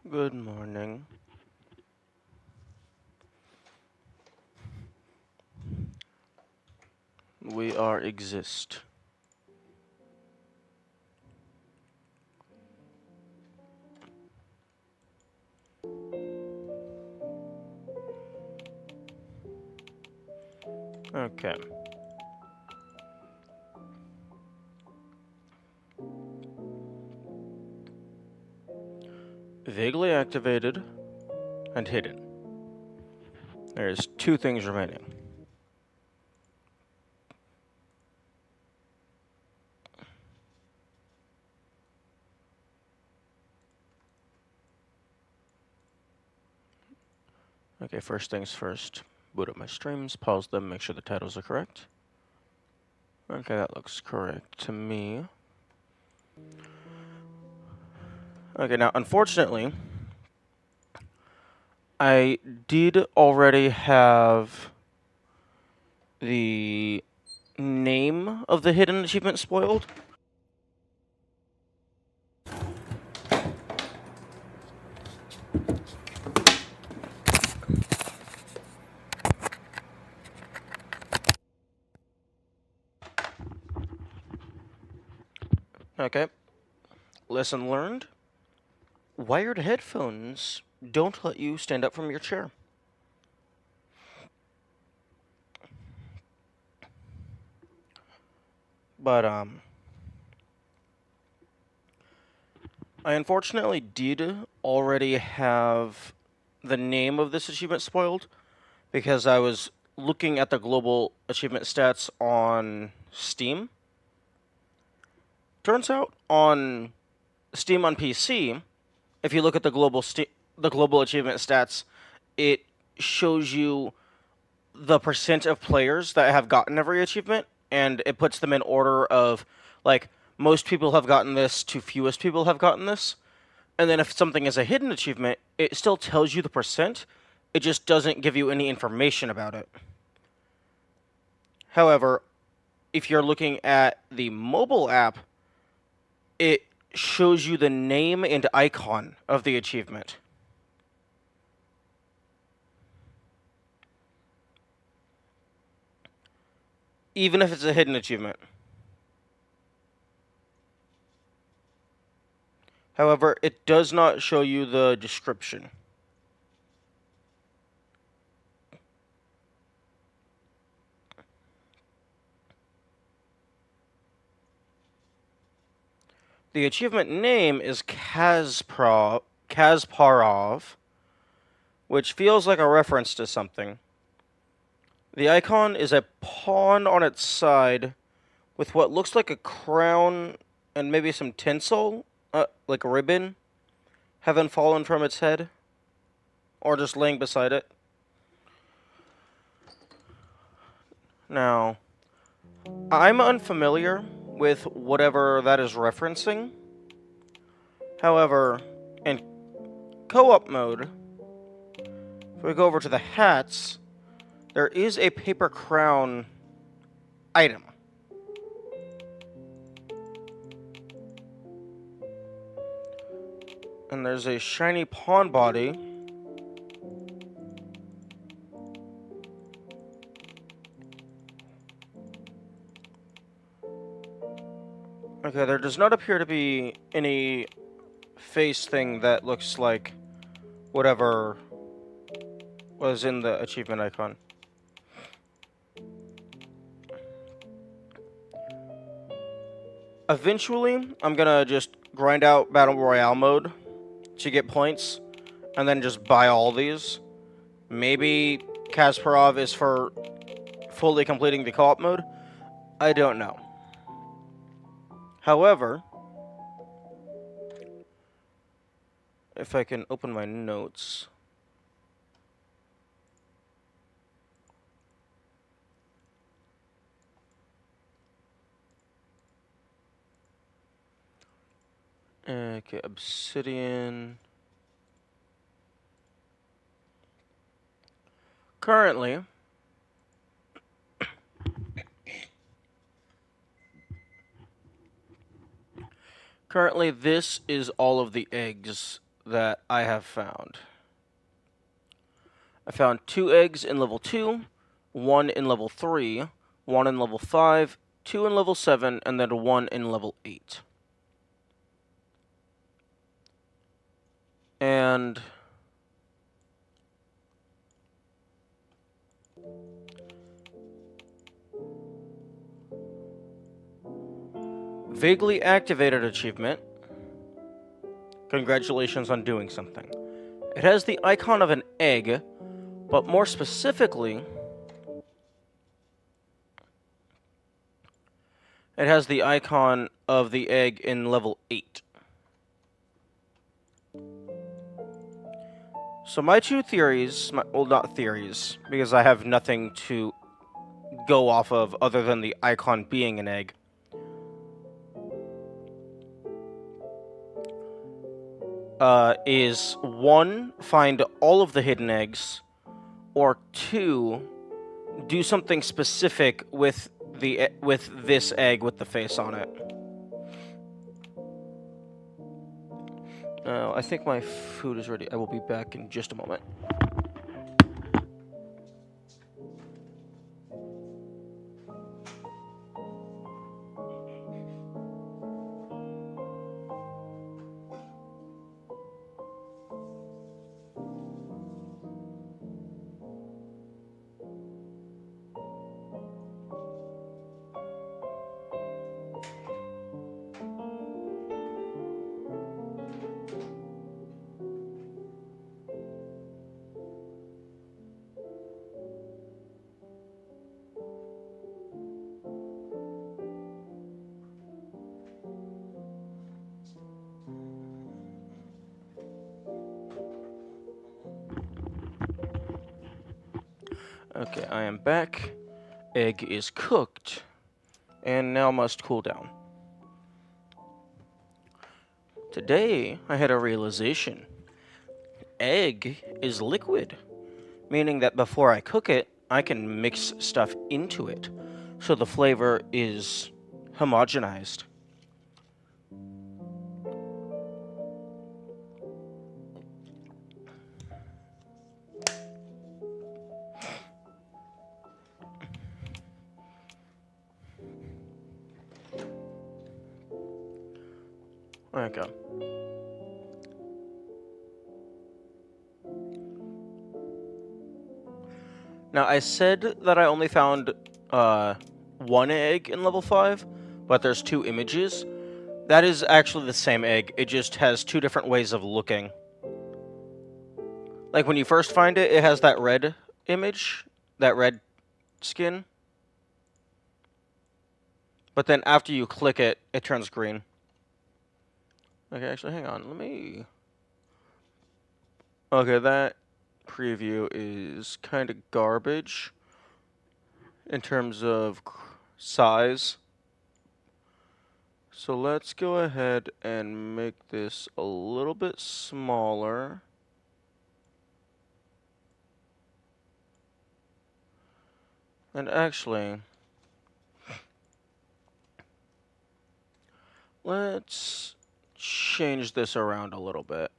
Good morning. We are exist. Okay. Vaguely activated and hidden. There's two things remaining. Okay, first things first. Boot up my streams, pause them, make sure the titles are correct. Okay, that looks correct to me. Okay, now, unfortunately, I did already have the name of the hidden achievement spoiled. Okay. Lesson learned. Wired headphones don't let you stand up from your chair. But, I unfortunately did already have the name of this achievement spoiled because I was looking at the global achievement stats on Steam. Turns out on Steam on PC, if you look at the global achievement stats, it shows you the percent of players that have gotten every achievement, and it puts them in order of, like, most people have gotten this to fewest people have gotten this. And then if something is a hidden achievement, it still tells you the percent. It just doesn't give you any information about it. However, if you're looking at the mobile app, it shows you the name and icon of the achievement. Even if it's a hidden achievement. However, it does not show you the description. The achievement name is Kasparov, which feels like a reference to something. The icon is a pawn on its side with what looks like a crown and maybe some tinsel, like a ribbon, having fallen from its head, or just laying beside it. Now, I'm unfamiliar with whatever that is referencing. However, in co-op mode, if we go over to the hats, there is a paper crown item. And there's a shiny pawn body. Okay, there does not appear to be any face thing that looks like whatever was in the achievement icon. Eventually, I'm gonna just grind out Battle Royale mode to get points, and then just buy all these. Maybe Kasparov is for fully completing the co-op mode. I don't know. However, if I can open my notes. Okay, obsidian. Currently, this is all of the eggs that I have found. I found 2 eggs in level 2, 1 in level 3, 1 in level 5, 2 in level 7, and then 1 in level 8. And vaguely activated achievement. Congratulations on doing something. It has the icon of an egg, but more specifically, it has the icon of the egg in level 8. So my two theories, well, not theories, because I have nothing to go off of other than the icon being an egg. Is 1, find all of the hidden eggs, or 2, do something specific with this egg with the face on it. I think my food is ready. I will be back in just a moment. Okay, I am back. Egg is cooked, and now must cool down. Today, I had a realization. Egg is liquid, meaning that before I cook it, I can mix stuff into it, so the flavor is homogenized. Okay. Now, I said that I only found 1 egg in level 5, but there's 2 images. That is actually the same egg, it just has 2 different ways of looking. Like, when you first find it, it has that red image, that red skin. But then after you click it, it turns green. Okay, actually, hang on, let me... Okay, that preview is kind of garbage in terms of size. So let's go ahead and make this a little bit smaller. And actually, let's change this around a little bit.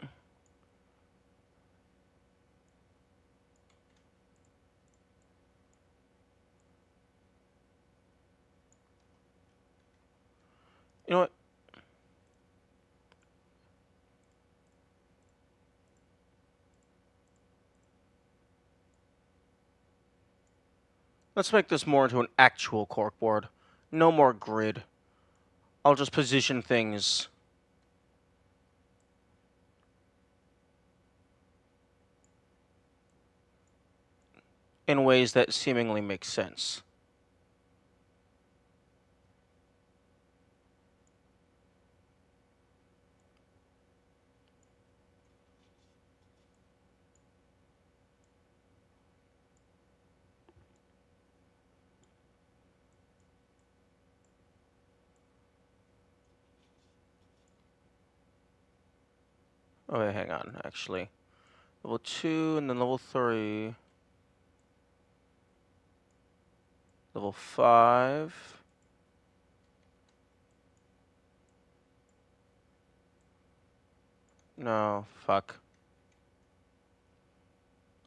You know what? Let's make this more into an actual corkboard. No more grid. I'll just position things in ways that seemingly make sense. Oh, wait, hang on, actually. Level 2, and then level 3. Level 5. No, fuck.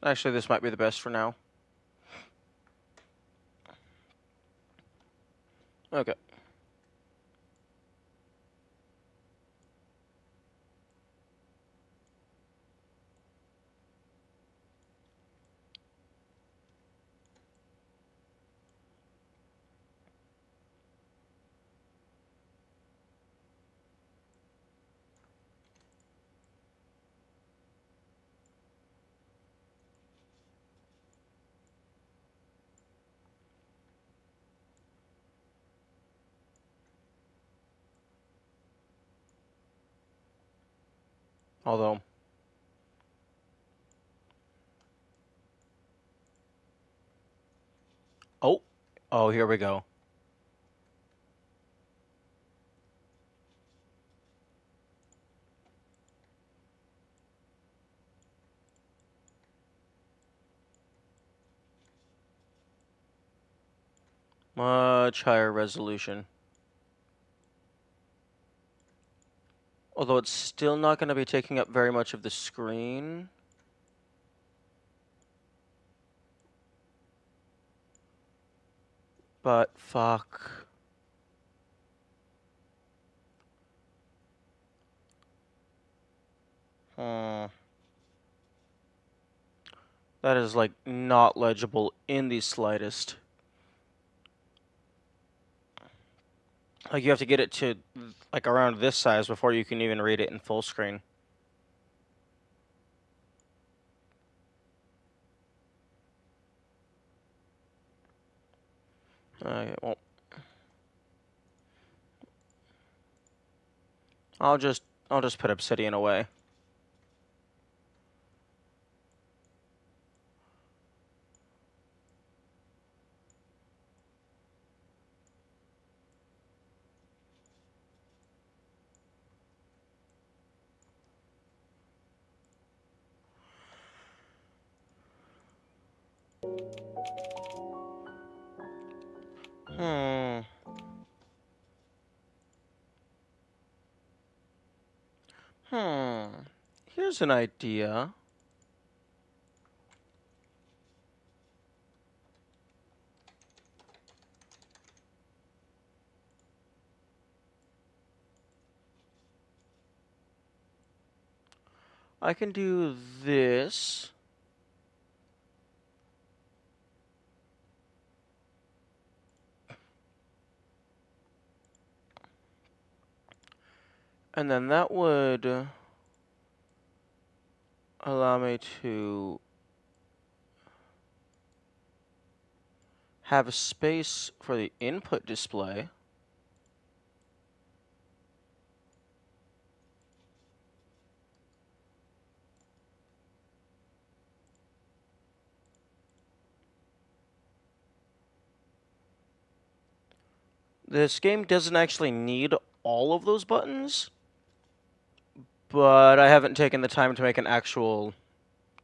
Actually, this might be the best for now. Okay. Although... Oh! Oh, here we go. Much higher resolution. Although it's still not going to be taking up very much of the screen. But fuck. Hmm. That is, like, not legible in the slightest. Like, you have to get it to, like, around this size before you can even read it in full screen. Okay, well... I'll just put obsidian away. Hmm. Here's an idea. I can do this. And then that would allow me to have a space for the input display. This game doesn't actually need all of those buttons, but I haven't taken the time to make an actual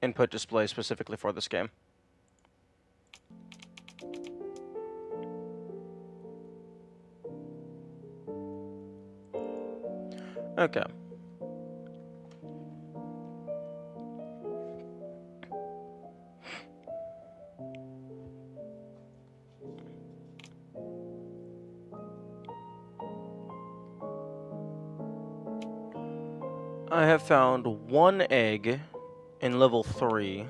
input display specifically for this game. Okay. I have found one egg in level 3,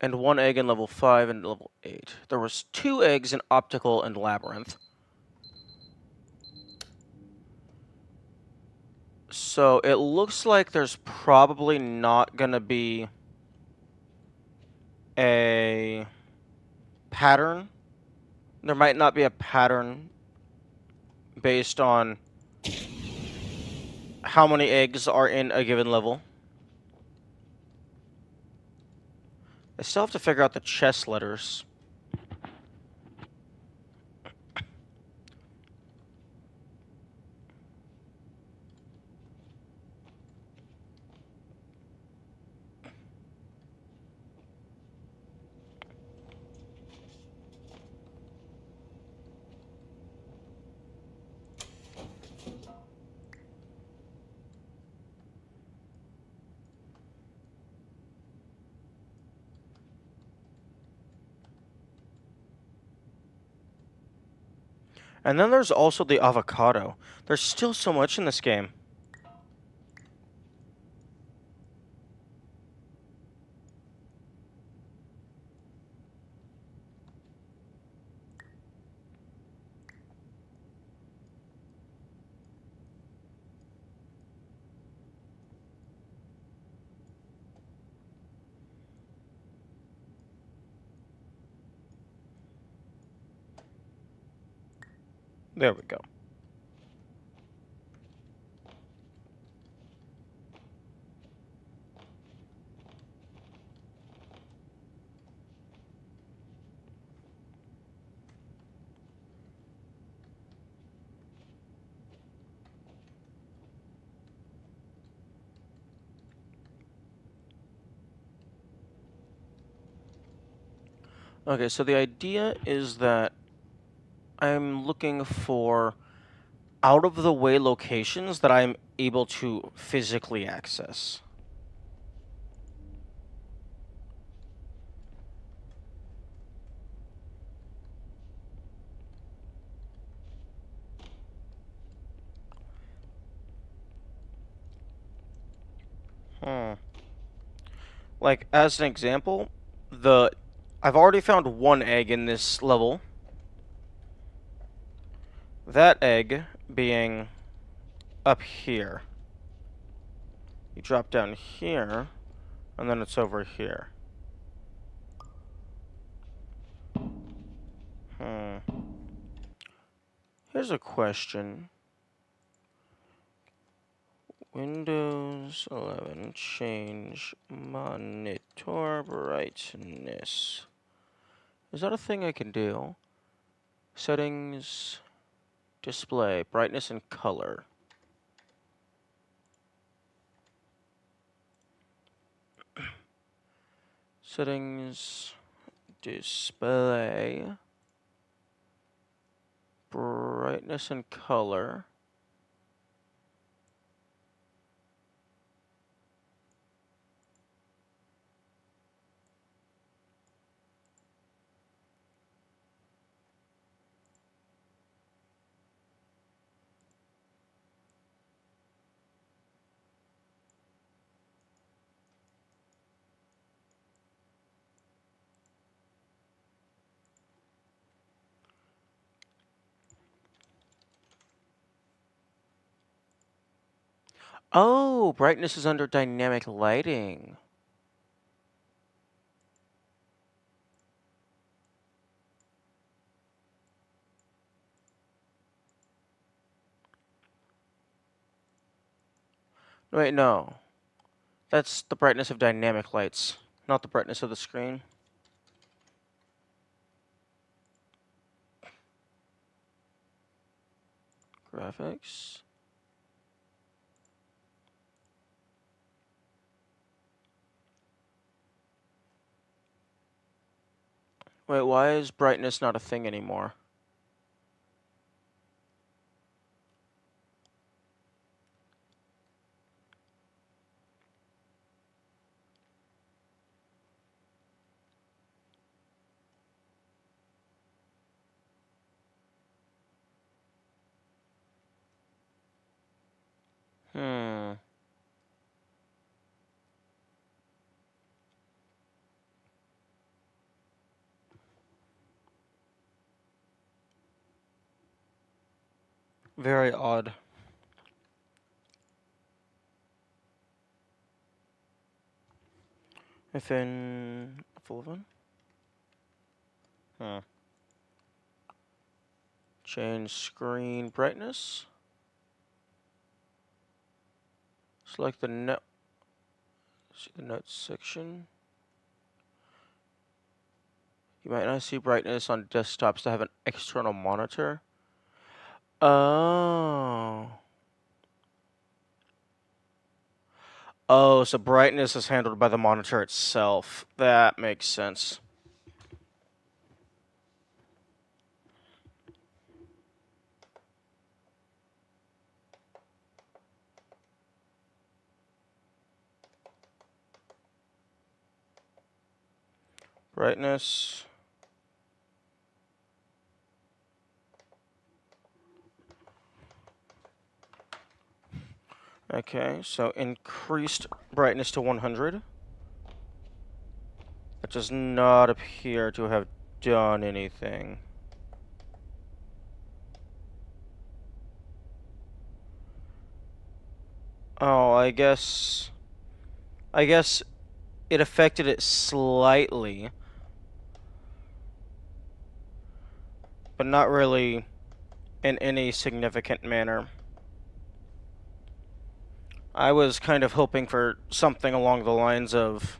and one egg in level 5 and level 8. There was 2 eggs in optical and labyrinth. So it looks like there's probably not gonna be a pattern. There might not be a pattern based on how many eggs are in a given level. I still have to figure out the chest letters. And then there's also the avocado. There's still so much in this game. There we go. Okay, so the idea is that I'm looking for out-of-the-way locations that I'm able to physically access. Like, as an example, I've already found one egg in this level. That egg being up here. You drop down here, and then it's over here. Here's a question. Windows 11, change monitor brightness. Is that a thing I can do? Settings, display, brightness and color. Settings, display, brightness and color. Oh, brightness is under dynamic lighting. Wait, no. That's the brightness of dynamic lights, not the brightness of the screen. Graphics. Wait, why is brightness not a thing anymore? Hmm. Very odd. If in full one? Hmm. Change screen brightness. Select the note. See the notes section. You might not see brightness on desktops that have an external monitor. Oh. Oh, so brightness is handled by the monitor itself. That makes sense. Brightness. Okay, so increased brightness to 100. That does not appear to have done anything. Oh, I guess it affected it slightly, but not really in any significant manner. I was kind of hoping for something along the lines of,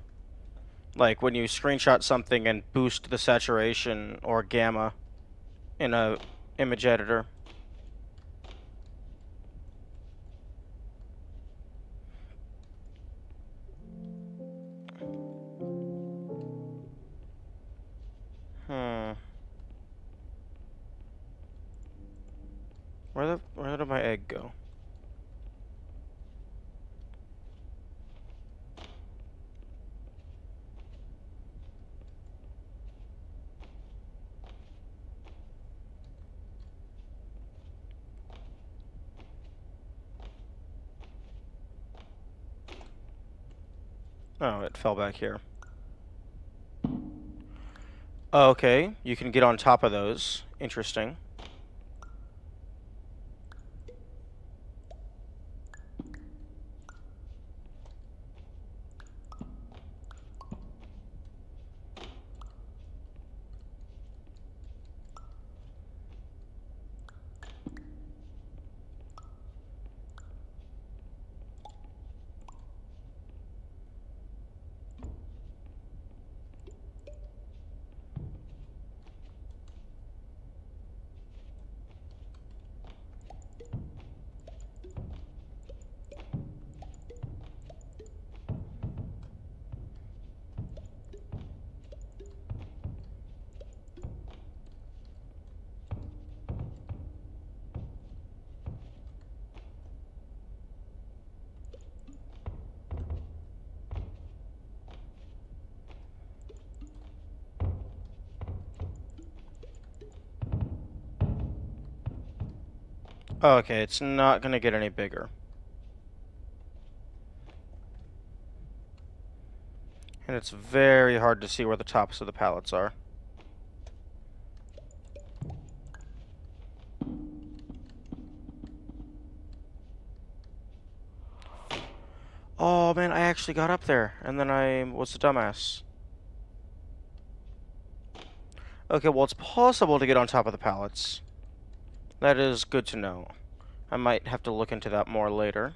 like, when you screenshot something and boost the saturation or gamma in a image editor. Hmm. Where did my egg go? Oh, it fell back here. Okay, you can get on top of those. Interesting. Okay, it's not gonna get any bigger. And it's very hard to see where the tops of the pallets are. Oh man, I actually got up there, and then I was a dumbass. Okay, well, it's possible to get on top of the pallets. That is good to know. I might have to look into that more later.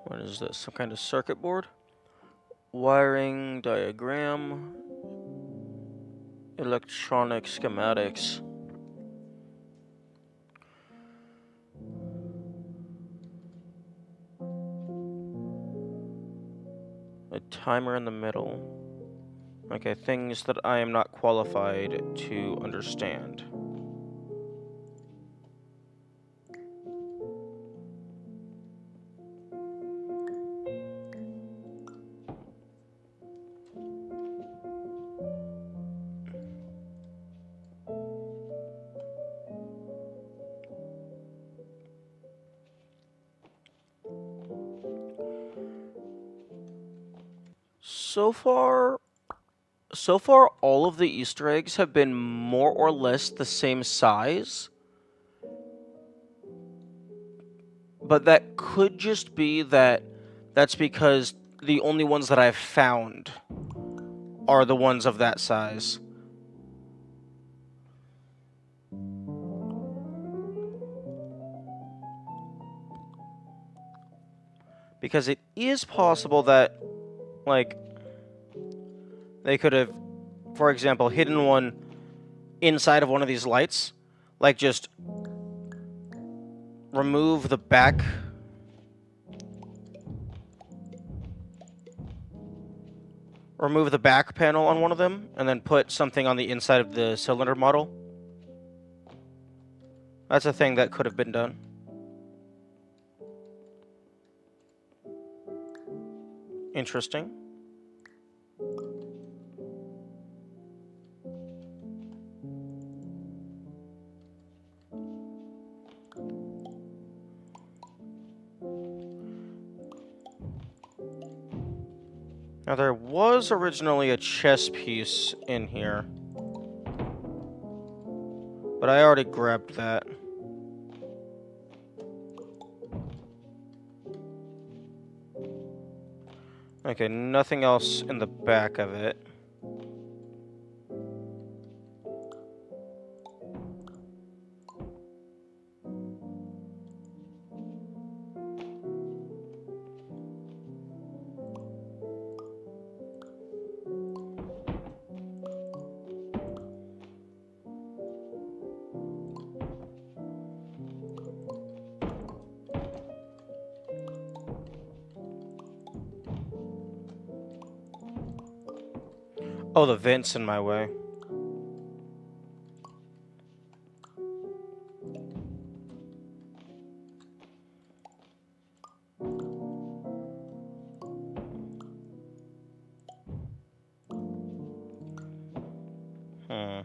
What is this? Some kind of circuit board? Wiring diagram. Electronic schematics. A timer in the middle. Okay, things that I am not qualified to understand. So far, all of the Easter eggs have been more or less the same size. But that could just be that's because the only ones that I've found are the ones of that size. Because it is possible that, like, they could have, for example, hidden one inside of one of these lights. Like, just remove the back. remove the back panel on one of them, and then put something on the inside of the cylinder model. That's a thing that could have been done. Interesting. Now, there was originally a chess piece in here, but I already grabbed that. Okay, nothing else in the back of it. Oh, the vent's in my way. Hmm.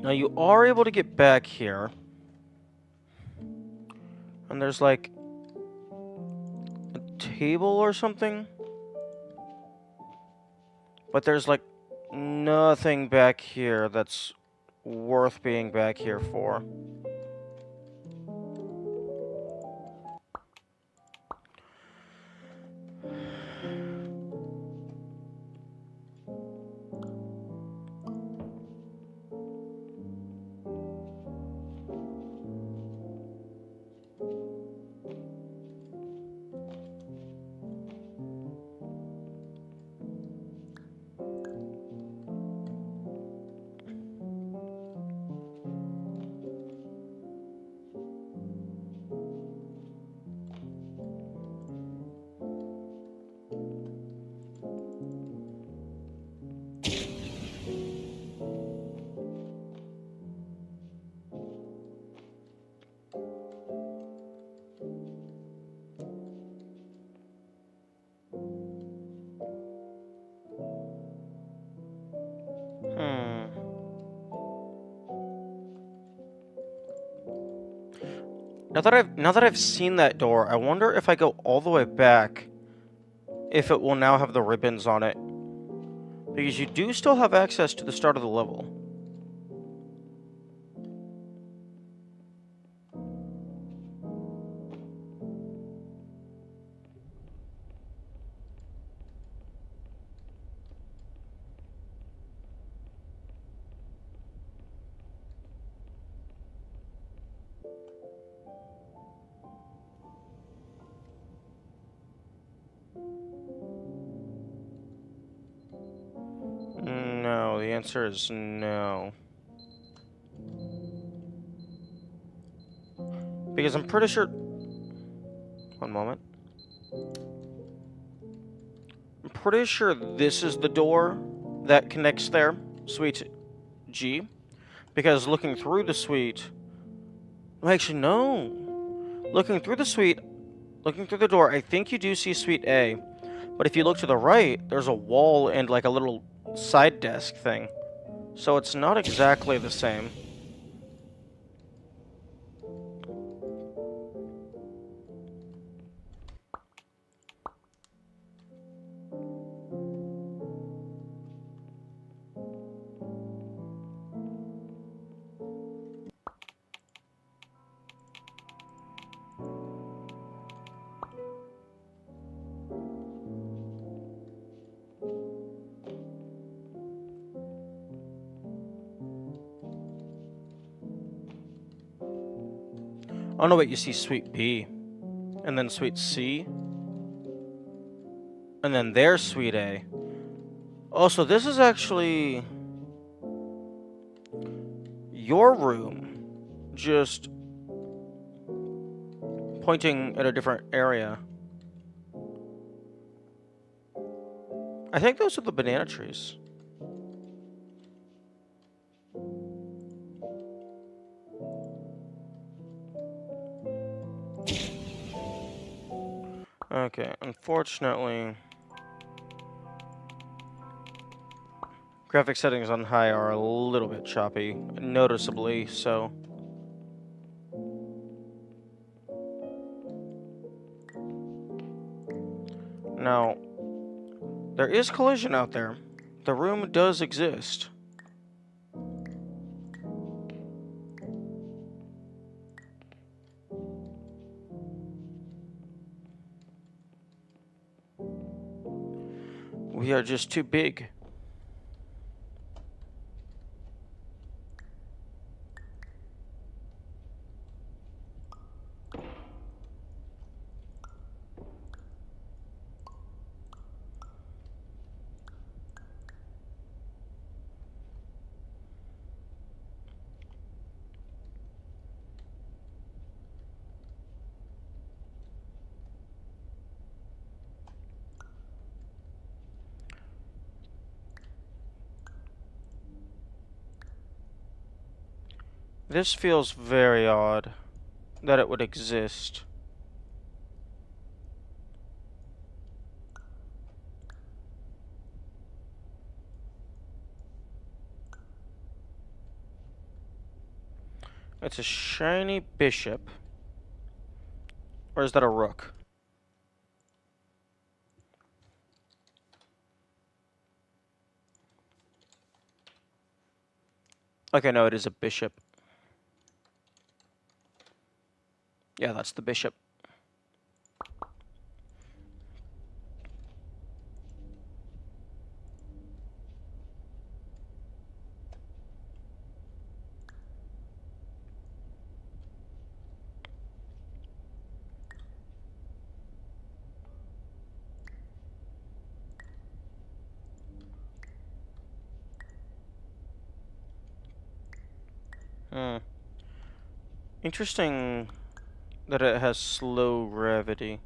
Now, you are able to get back here. And there's like a table or something. But there's like nothing back here that's worth being back here for. Now that I've seen that door, I wonder if I go all the way back, if it will now have the ribbons on it. Because you do still have access to the start of the level. No, the answer is no. Because I'm pretty sure... One moment. I'm pretty sure this is the door that connects there, Suite G. Because looking through the suite... Actually, no. Looking through the door, I think you do see Suite A. But if you look to the right, there's a wall and like a little side desk thing. So it's not exactly the same. Oh no, wait, you see Suite B, and then Suite C, and then there's Suite A. Oh, so this is actually your room, just pointing at a different area. I think those are the banana trees. Okay, unfortunately, graphic settings on high are a little bit choppy, noticeably so. Now, there is collision out there. The room does exist. We are just too big. This feels very odd that it would exist. It's a shiny bishop. Or is that a rook? Okay, no, it is a bishop. Yeah, that's the bishop. Hmm. Interesting that it has slow gravity.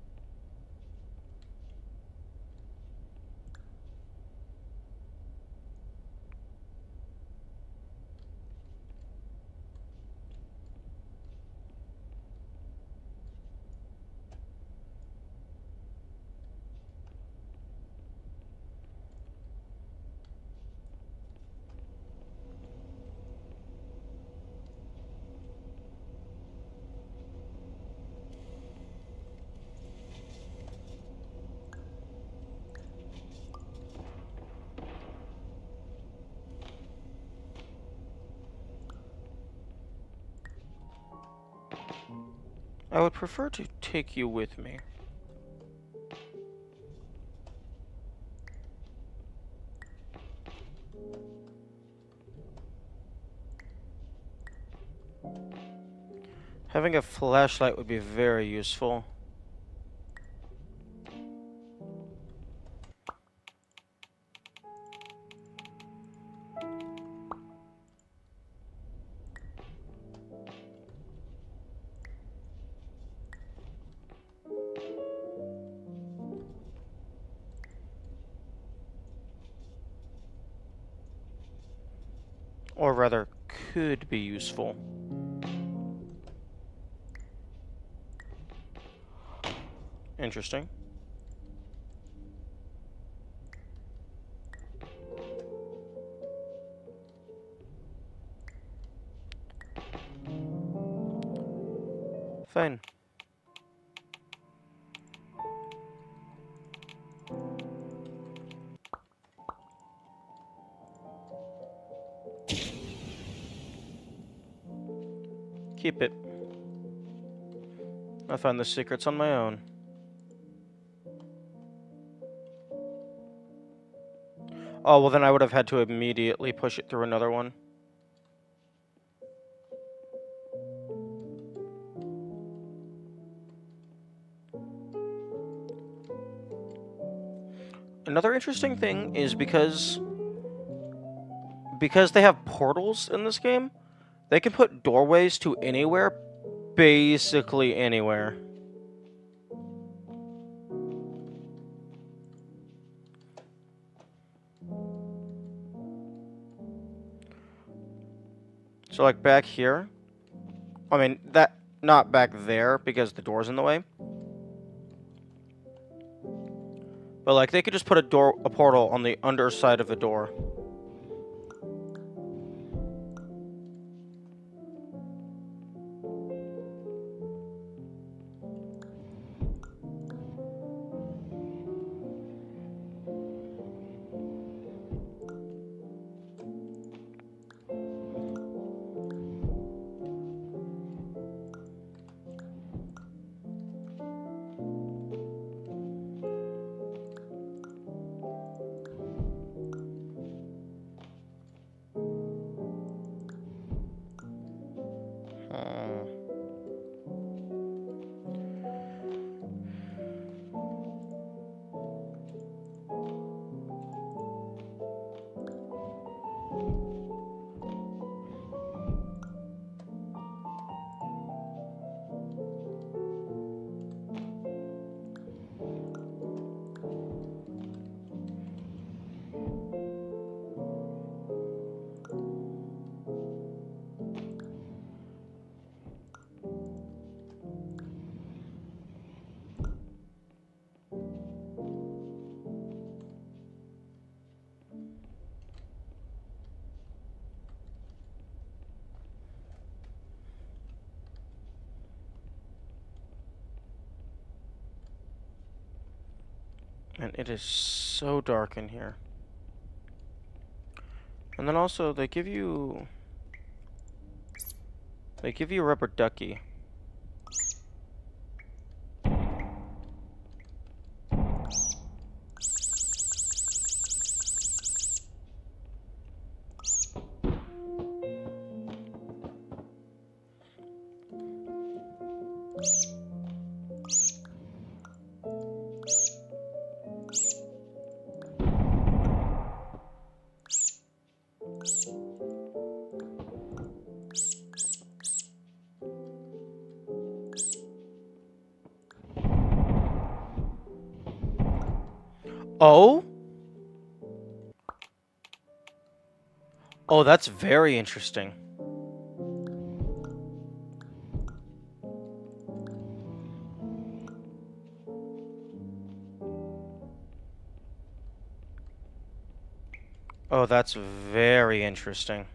I would prefer to take you with me. Having a flashlight would be very useful. Or rather, could be useful. Interesting. Fine. Keep it. I found the secrets on my own. Oh, well then I would have had to immediately push it through another one. Another interesting thing is because they have portals in this game, they can put doorways to anywhere, basically anywhere. So like back here, I mean, not back there because the door's in the way. But like they could just put a portal on the underside of the door. And it is so dark in here. And then also they give you a rubber ducky. Oh? Oh, that's very interesting. Oh, that's very interesting.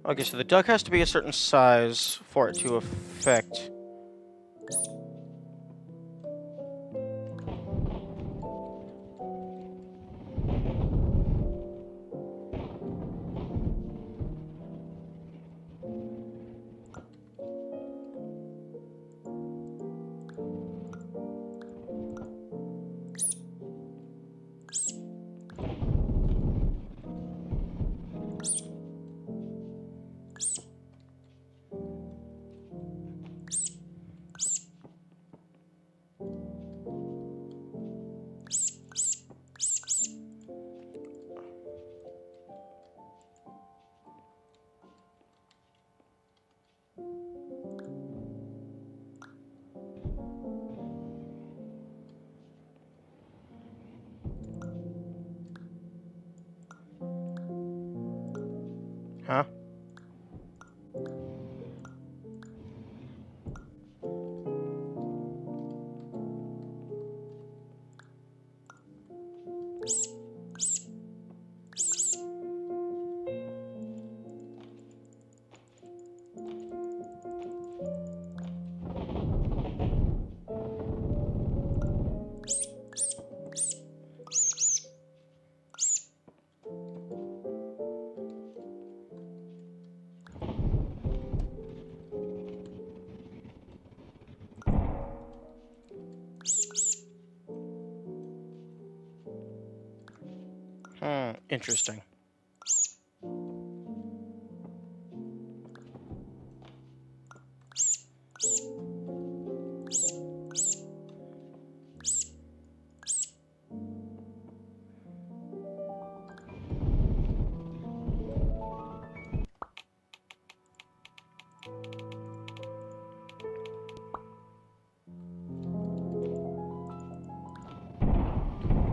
Okay, so the duck has to be a certain size for it to affect. Huh? Interesting.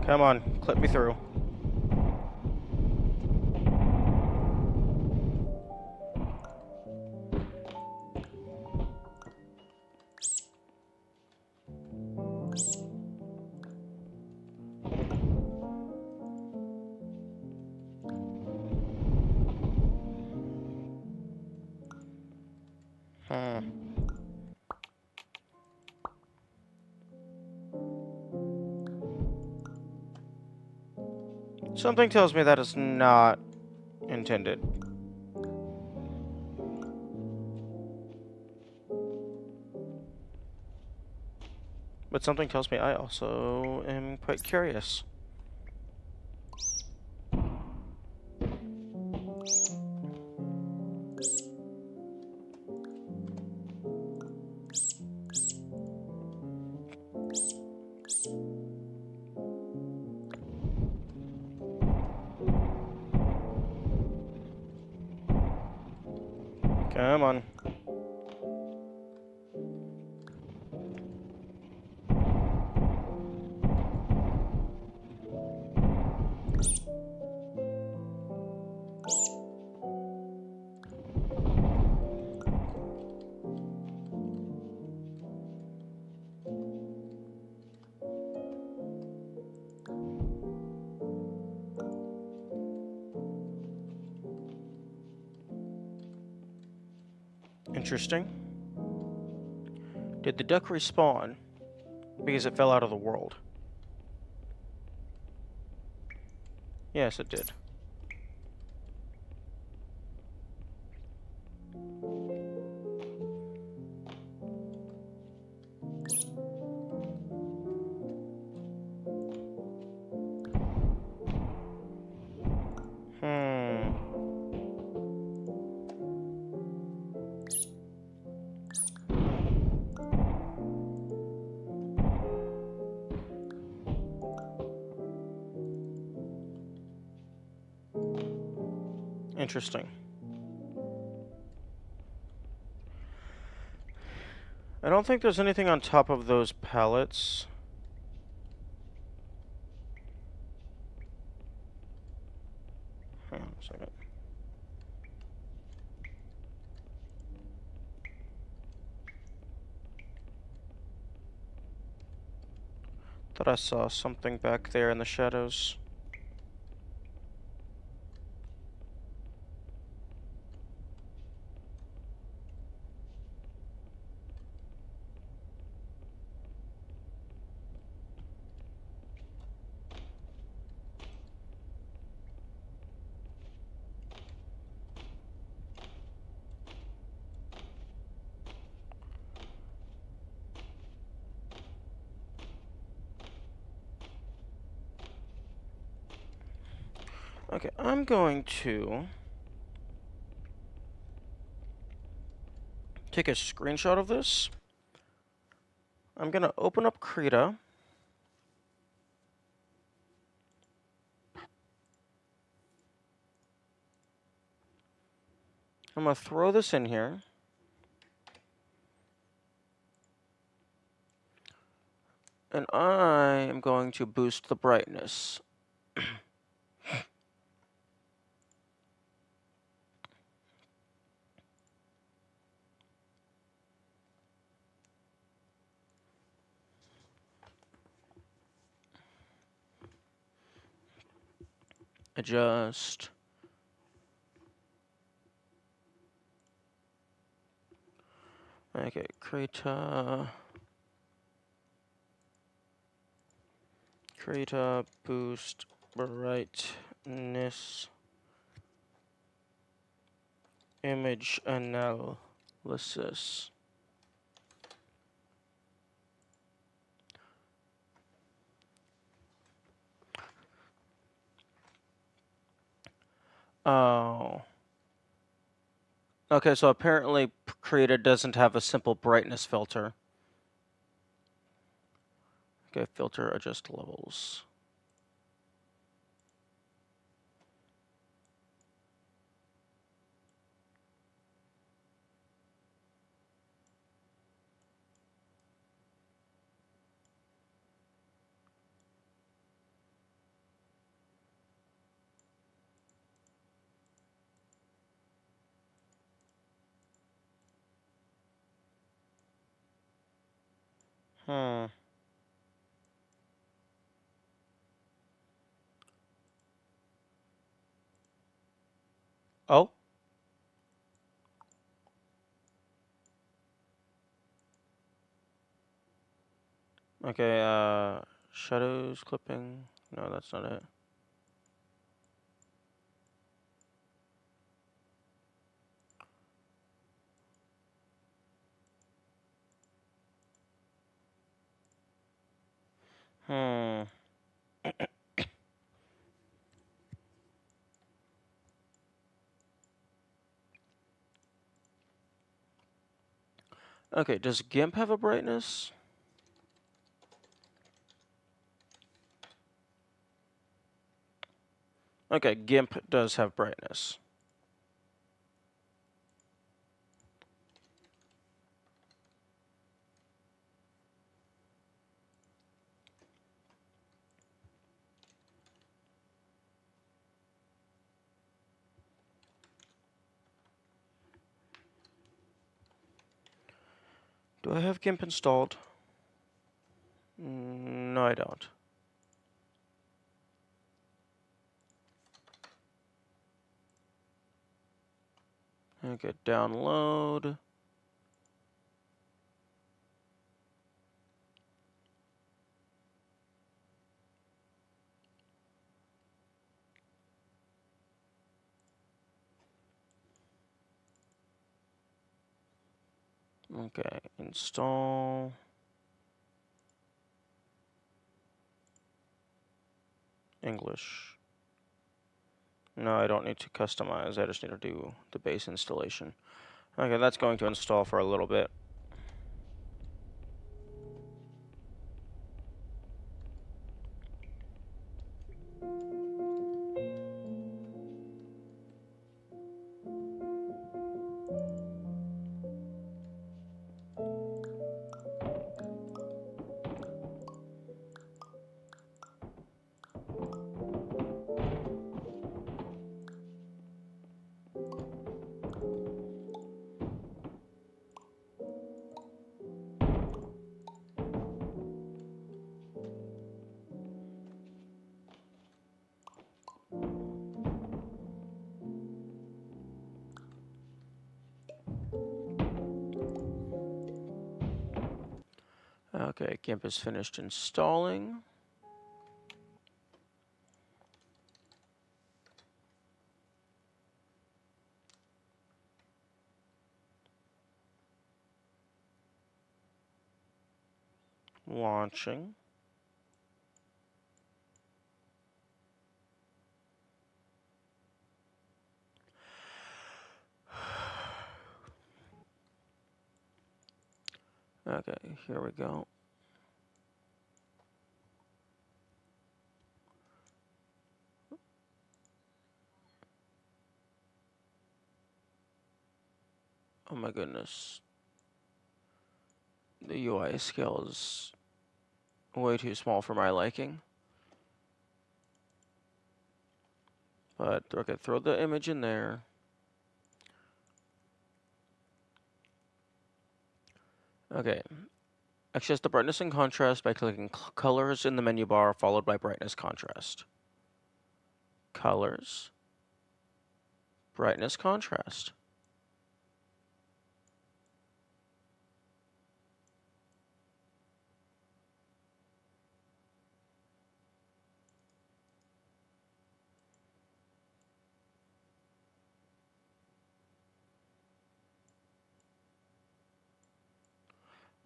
Come on, clip me through. Something tells me that is not intended. But something tells me I also am quite curious. Come on. Interesting. Did the duck respawn because it fell out of the world? Yes, it did. Interesting. I don't think there's anything on top of those pallets. Hang on a second. Thought I saw something back there in the shadows. Okay, I'm going to take a screenshot of this. I'm going to open up Krita. I'm going to throw this in here. And I am going to boost the brightness. Adjust. Okay, Krita boost brightness. Image analysis. Oh. Okay, so apparently Creator doesn't have a simple brightness filter. Okay, filter adjust levels. Hmm. Oh. Okay, shadows clipping. No, that's not it. Hmm. Okay, does GIMP have a brightness? Okay, GIMP does have brightness. Do I have GIMP installed? No, I don't. Okay, download. Okay, install. English. No, I don't need to customize. I just need to do the base installation. Okay, that's going to install for a little bit. Okay, GIMP is finished installing. Launching. Okay, here we go. Oh my goodness. The UI scale is way too small for my liking. But, okay, throw the image in there. Okay, access the brightness and contrast by clicking colors in the menu bar, followed by brightness contrast. Colors, brightness contrast.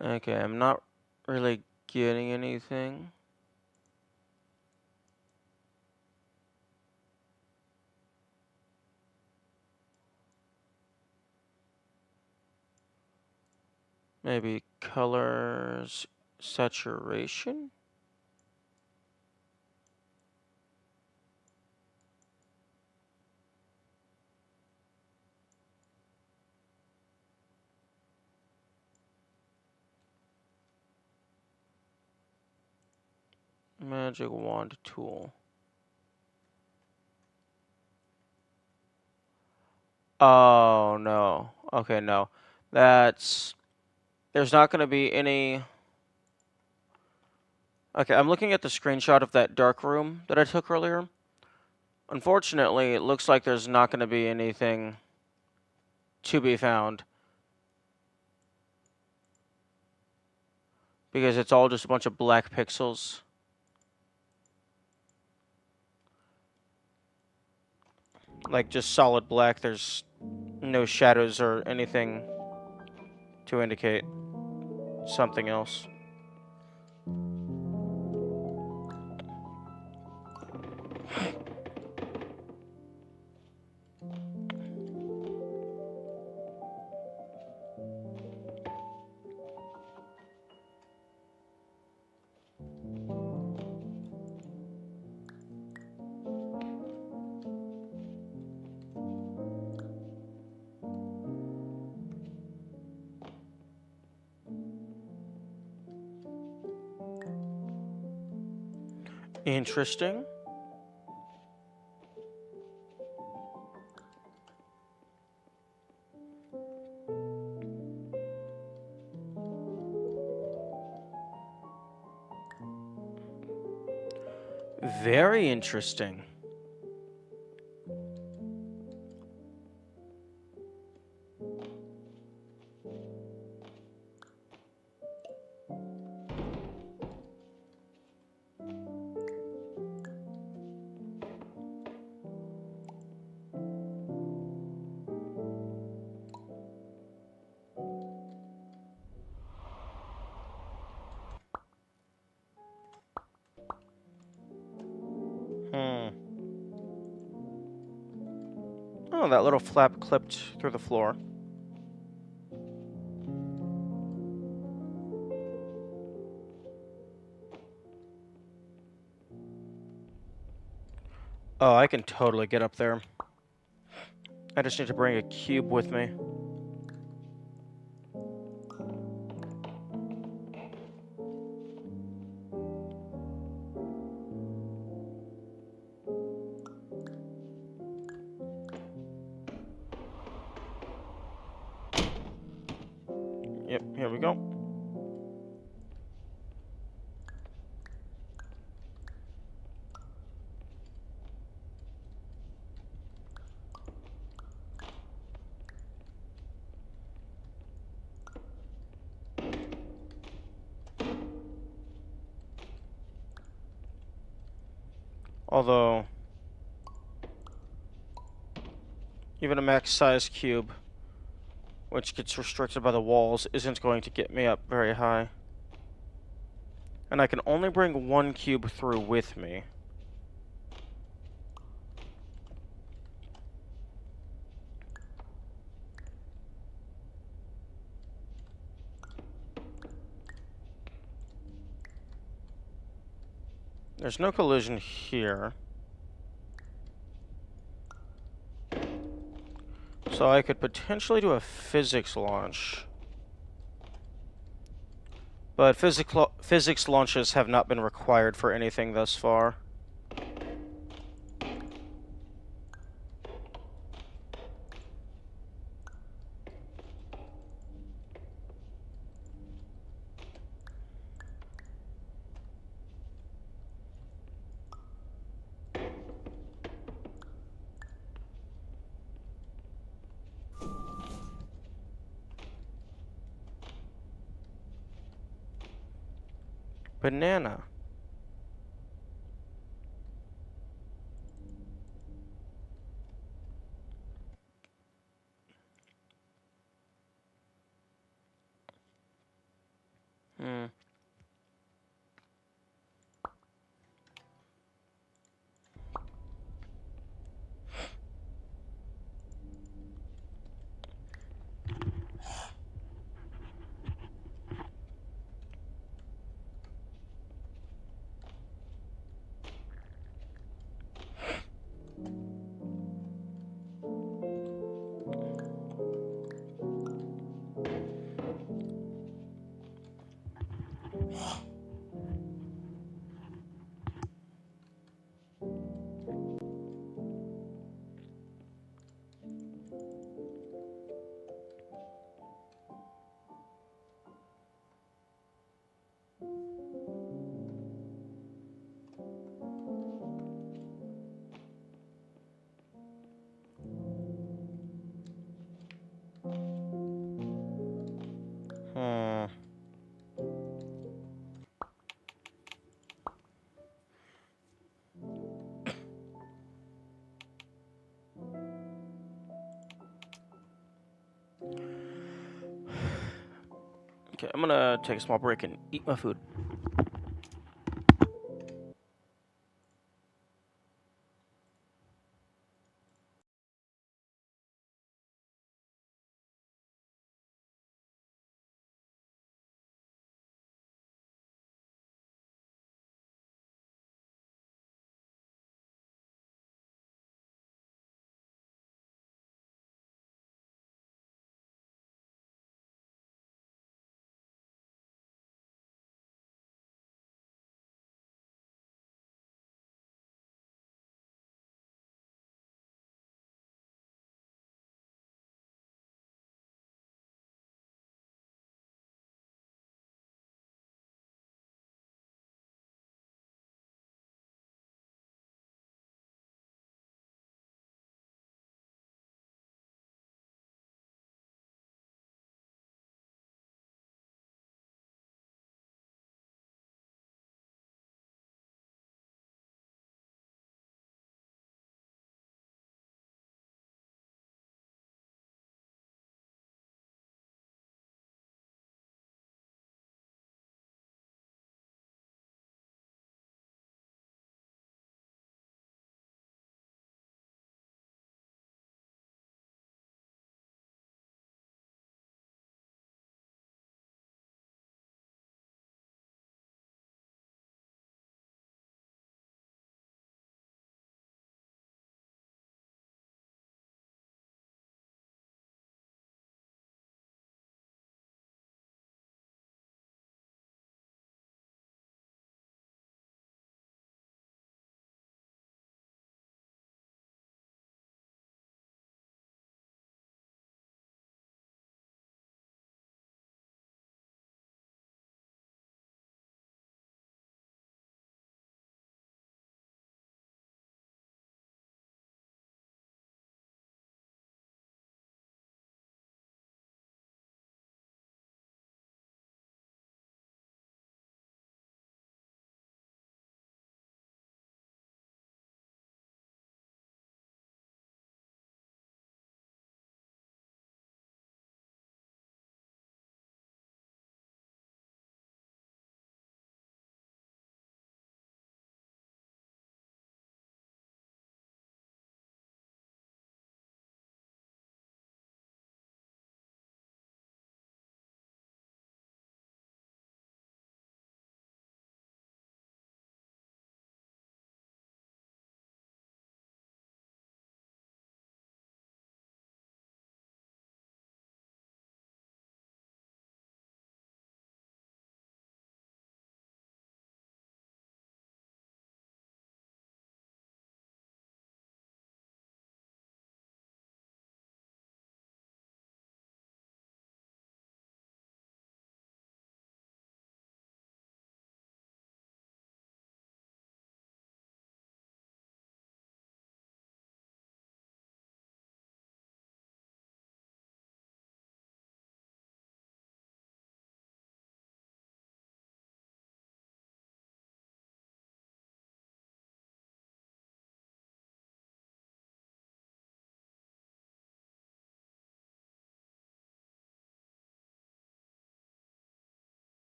Okay, I'm not really getting anything. Maybe colors, saturation? Magic wand tool. Oh, no. Okay, no. That's... There's not going to be any... Okay, I'm looking at the screenshot of that dark room that I took earlier. Unfortunately, it looks like there's not going to be anything to be found. Because it's all just a bunch of black pixels. Like, just solid black. There's no shadows or anything to indicate something else. Interesting. Very interesting. Oh, that little flap clipped through the floor. Oh, I can totally get up there. I just need to bring a cube with me. Yep, here we go. Although, even a max size cube, which gets restricted by the walls, isn't going to get me up very high. And I can only bring one cube through with me. There's no collision here. So I could potentially do a physics launch. But physics launches have not been required for anything thus far. Banana. Okay, I'm gonna take a small break and eat my food.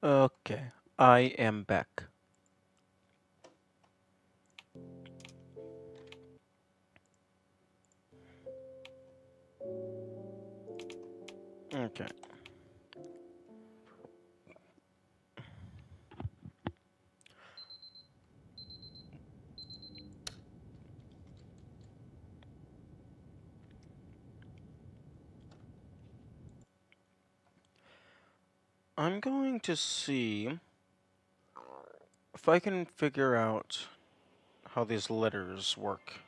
Okay, I am back. Okay. I'm going to see if I can figure out how these letters work.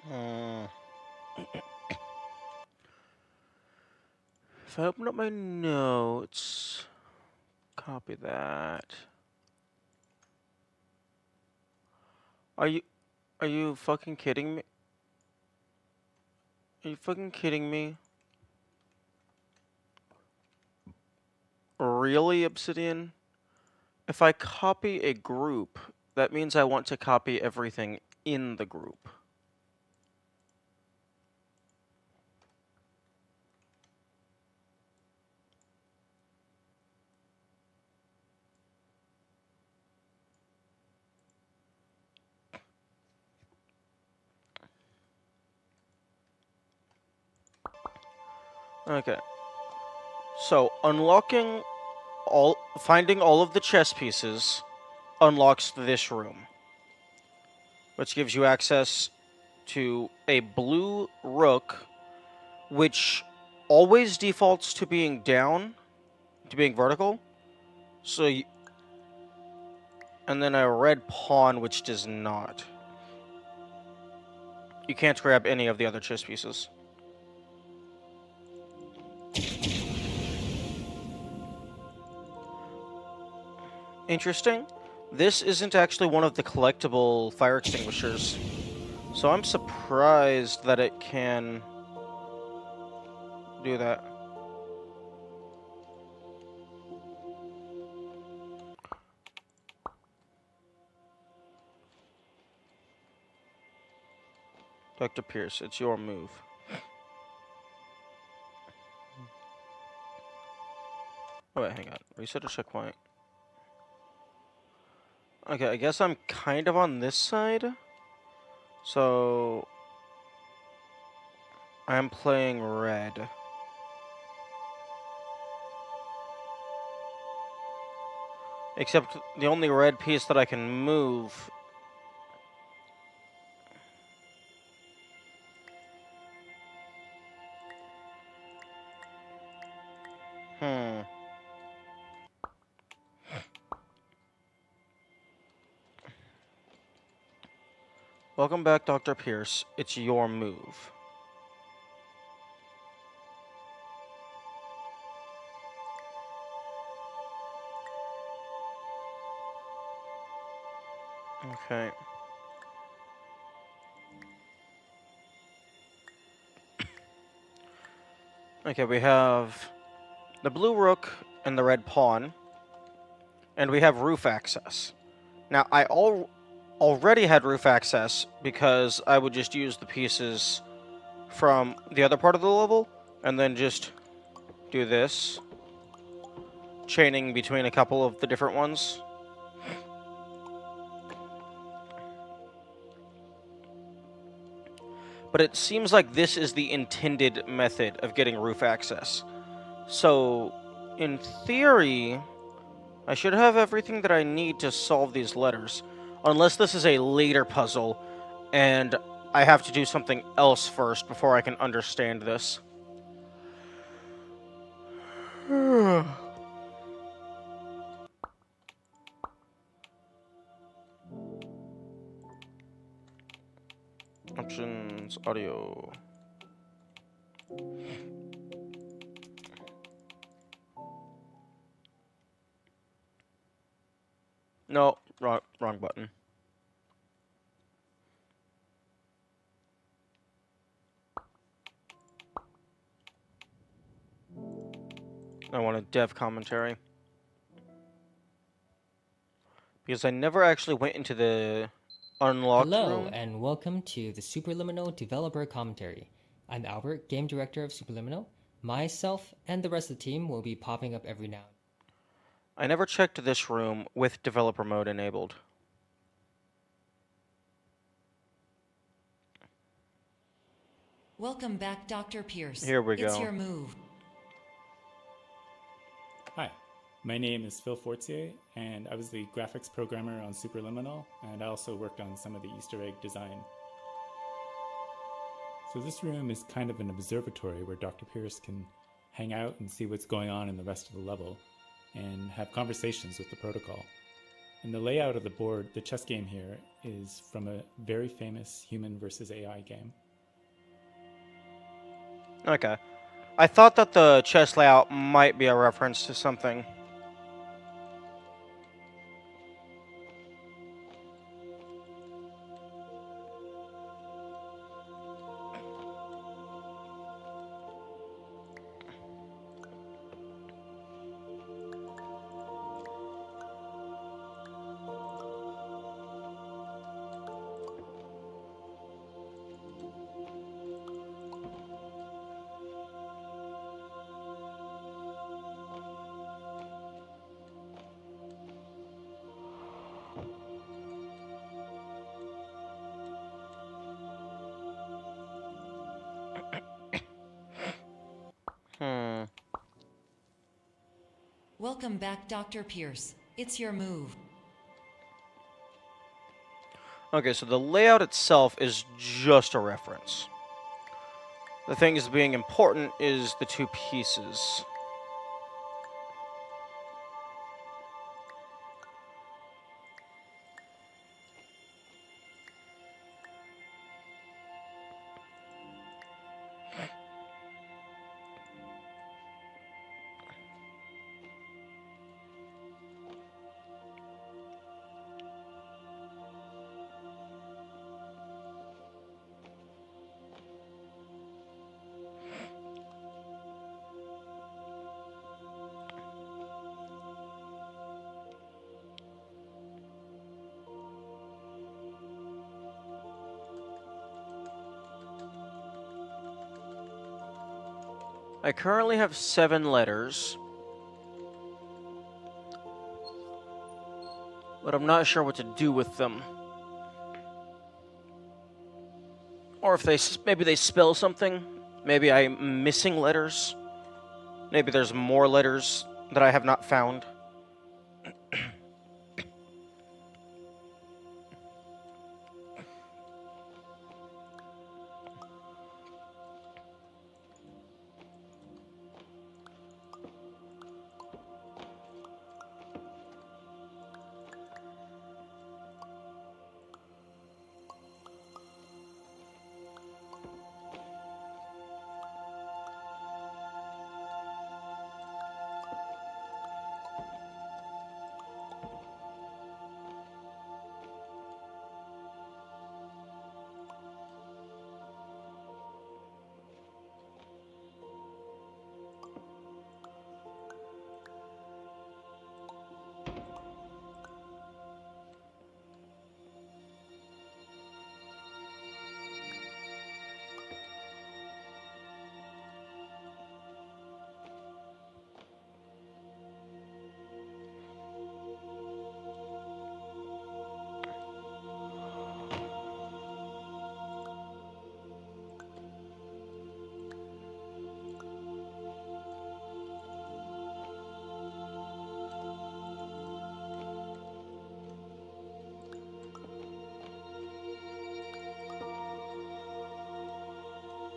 Hmm. If I open up my notes, copy that. Are you are you fucking kidding me? Are you fucking kidding me? Really, Obsidian? If I copy a group, that means I want to copy everything in the group. Okay. So, finding all of the chess pieces unlocks this room, which gives you access to a blue rook, which always defaults to being down, to being vertical. So, and then a red pawn, which does not. You can't grab any of the other chess pieces. Interesting. This isn't actually one of the collectible fire extinguishers, so I'm surprised that it can do that. Dr. Pierce, it's your move. Oh wait, hang on. Reset a checkpoint. Okay, I guess I'm kind of on this side. So I'm playing red. Except the only red piece that I can move. Hmm. Welcome back, Dr. Pierce. It's your move. Okay. Okay, we have the blue rook and the red pawn, and we have roof access. Now, I already had roof access because I would just use the pieces from the other part of the level, and then just do this, chaining between a couple of the different ones. But it seems like this is the intended method of getting roof access. So, in theory, I should have everything that I need to solve these letters. Unless this is a later puzzle, and I have to do something else first before I can understand this. Options, audio. No, wrong button. I want a dev commentary. Because I never actually went into the unlocked Hello, room. and welcome to the Superliminal Developer Commentary. I'm Albert, Game Director of Superliminal. Myself and the rest of the team will be popping up every now. I never checked this room with developer mode enabled. Welcome back, Dr. Pierce. Here we It's go. your move. Hi, my name is Phil Fortier, and I was the graphics programmer on Superliminal, and I also worked on some of the Easter egg design. So this room is kind of an observatory where Dr. Pierce can hang out and see what's going on in the rest of the level, and have conversations with the protocol. And the layout of the board, the chess game here, is from a very famous human versus AI game. Okay. I thought that the chess layout might be a reference to something. Welcome back, Dr. Pierce. It's your move. Okay, so the layout itself is just a reference. The thing is being important is the two pieces. I currently have 7 letters, but I'm not sure what to do with them. Or if maybe they spell something. Maybe I'm missing letters. Maybe there's more letters that I have not found.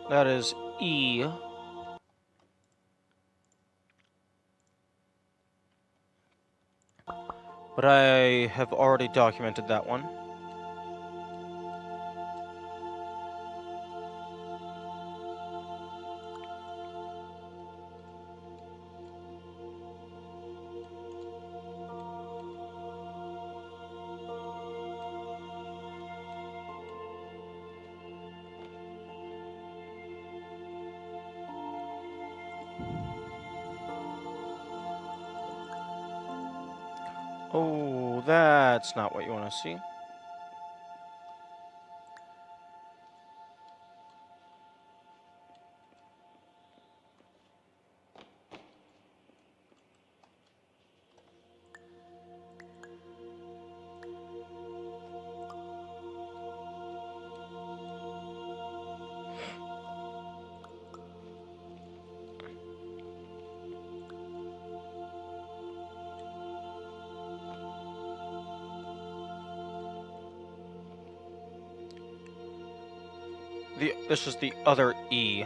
That is E. But I have already documented that one. Oh, that's not what you want to see. This is the other E.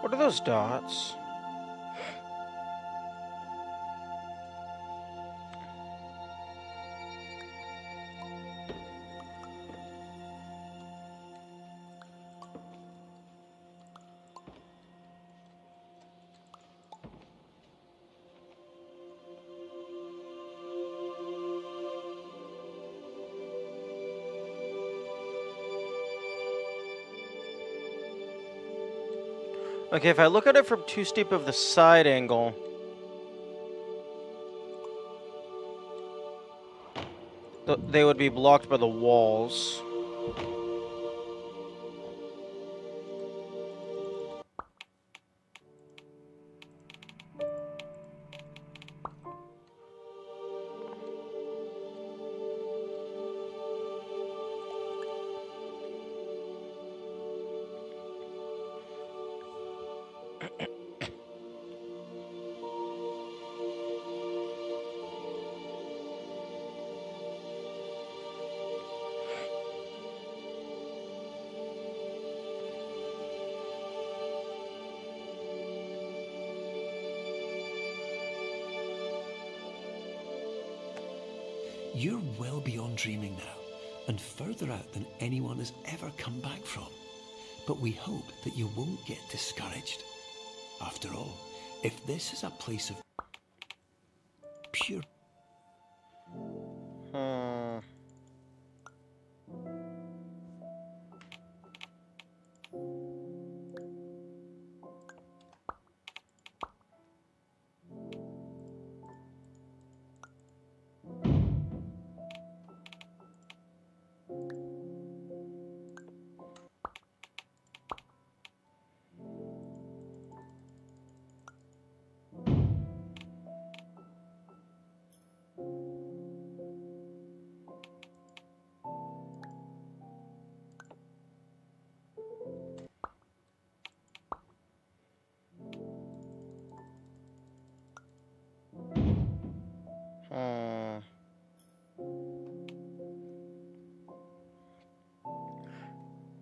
What are those dots? Okay, if I look at it from too steep of the side angle, they would be blocked by the walls. You're well beyond dreaming now, and further out than anyone has ever come back from. But we hope that you won't get discouraged. After all, if this is a place of pure...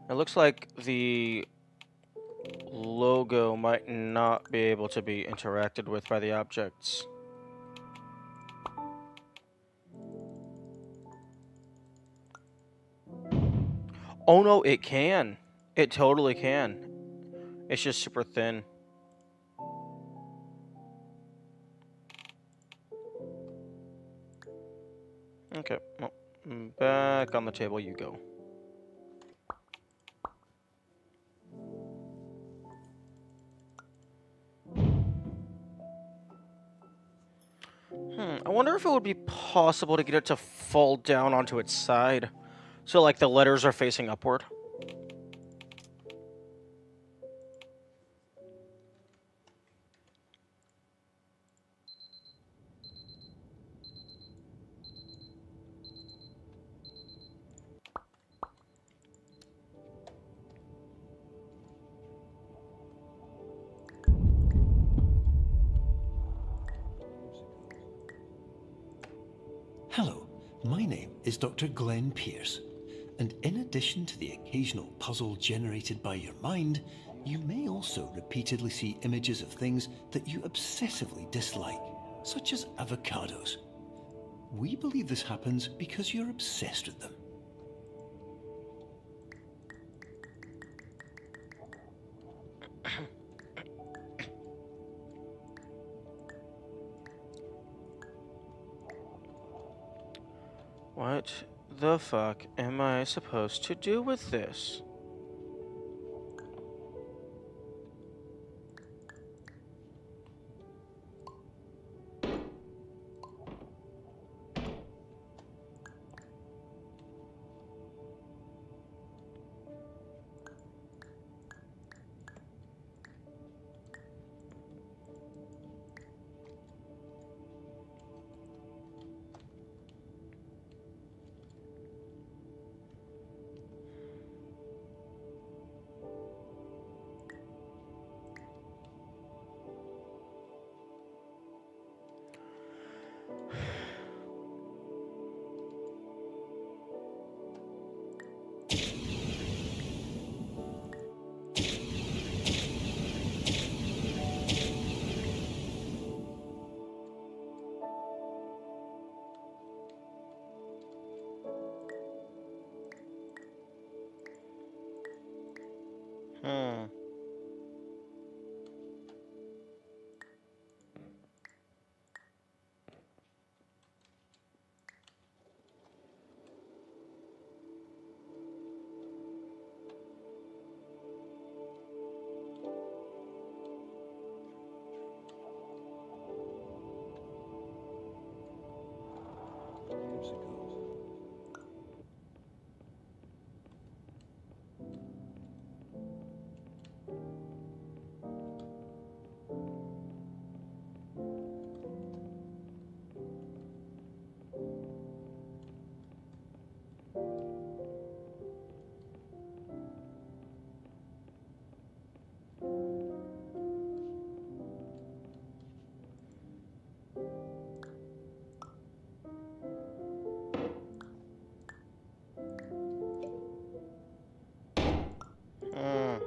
It looks like the logo might not be able to be interacted with by the objects. Oh no, it can. It totally can. It's just super thin. Okay, well, back on the table you go. I wonder if it would be possible to get it to fall down onto its side. So, like, the letters are facing upward. Hello, my name is Dr. Glenn Pierce, and in addition to the occasional puzzle generated by your mind, you may also repeatedly see images of things that you obsessively dislike, such as avocados. We believe this happens because you're obsessed with them. What the fuck am I supposed to do with this? Hmm. Hmm.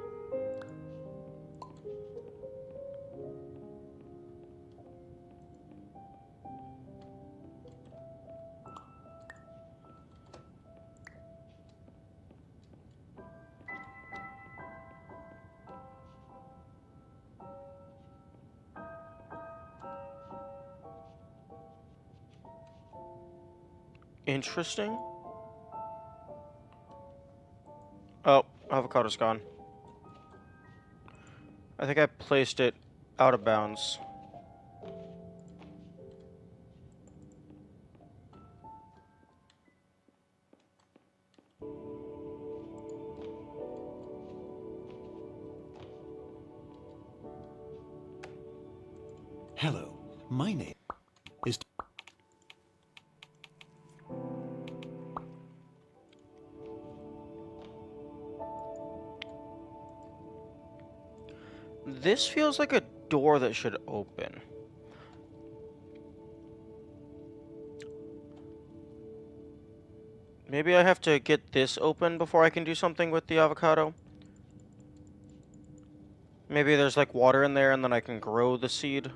Interesting. Oh, avocado's gone. I think I placed it out of bounds. Hello, my name is... This feels like a door that should open. Maybe I have to get this open before I can do something with the avocado. Maybe there's like water in there and then I can grow the seed.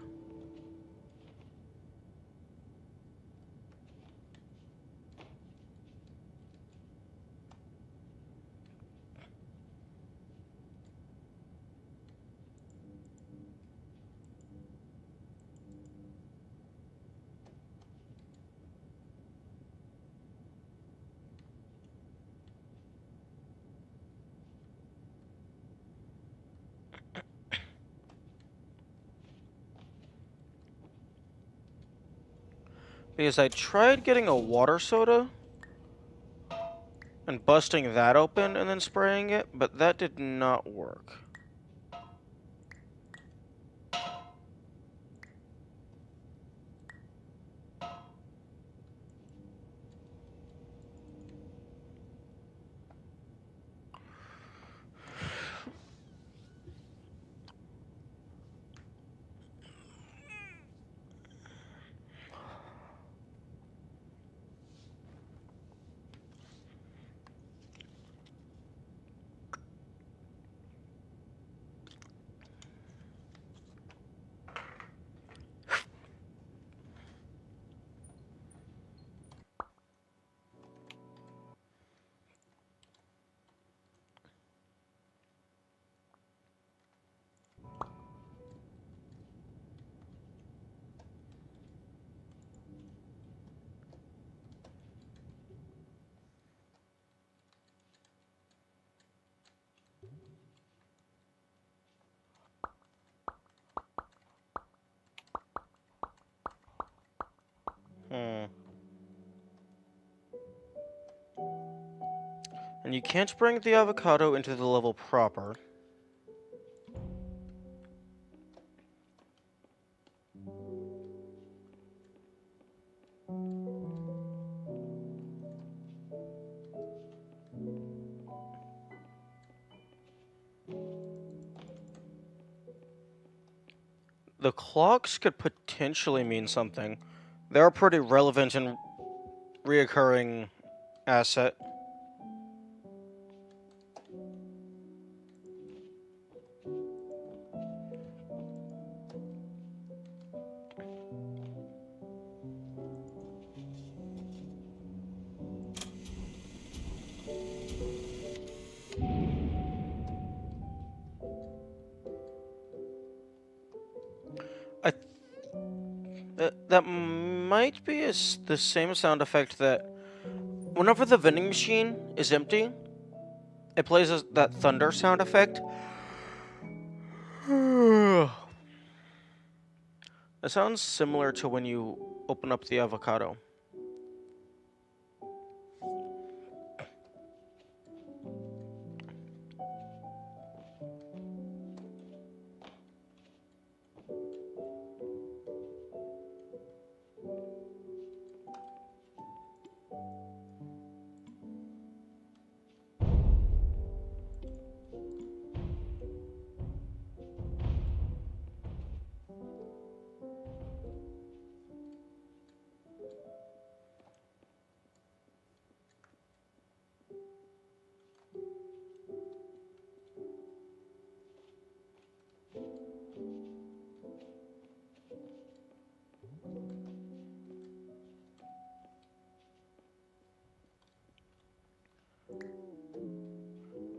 Because I tried getting a water soda and busting that open and then spraying it, but that did not work. And you can't bring the avocado into the level proper. The clocks could potentially mean something. They're a pretty relevant and reoccurring asset. I that might be the same sound effect that whenever the vending machine is empty, it plays that thunder sound effect. It sounds similar to when you open up the avocado.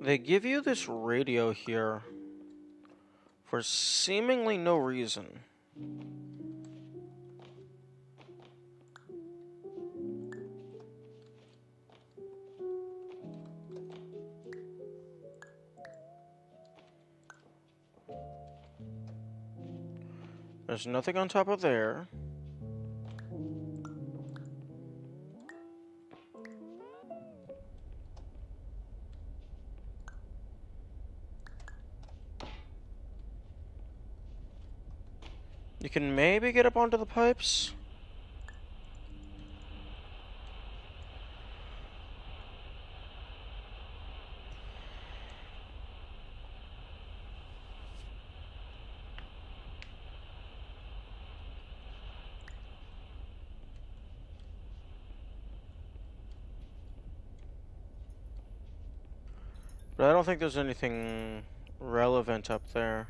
They give you this radio here for seemingly no reason. There's nothing on top of there. You can maybe get up onto the pipes. But I don't think there's anything relevant up there.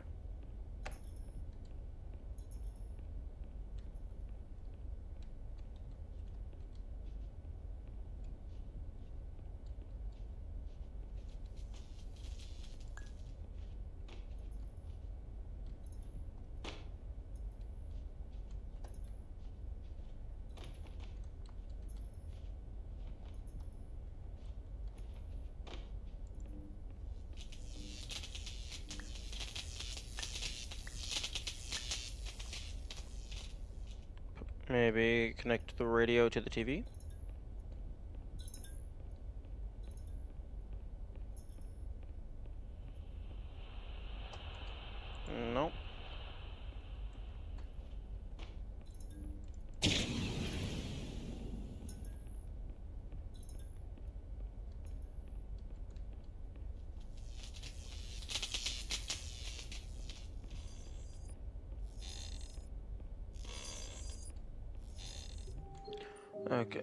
Maybe connect the radio to the TV? Nope. Okay.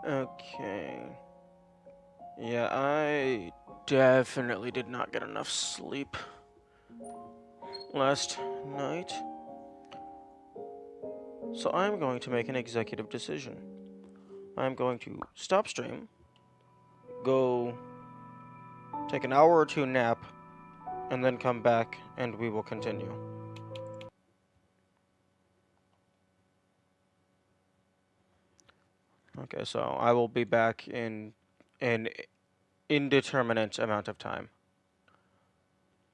Okay. Yeah, I definitely did not get enough sleep last night. So I'm going to make an executive decision. I'm going to stop stream, go take an hour or two nap, and then come back and we will continue. Okay, so I will be back in an indeterminate amount of time.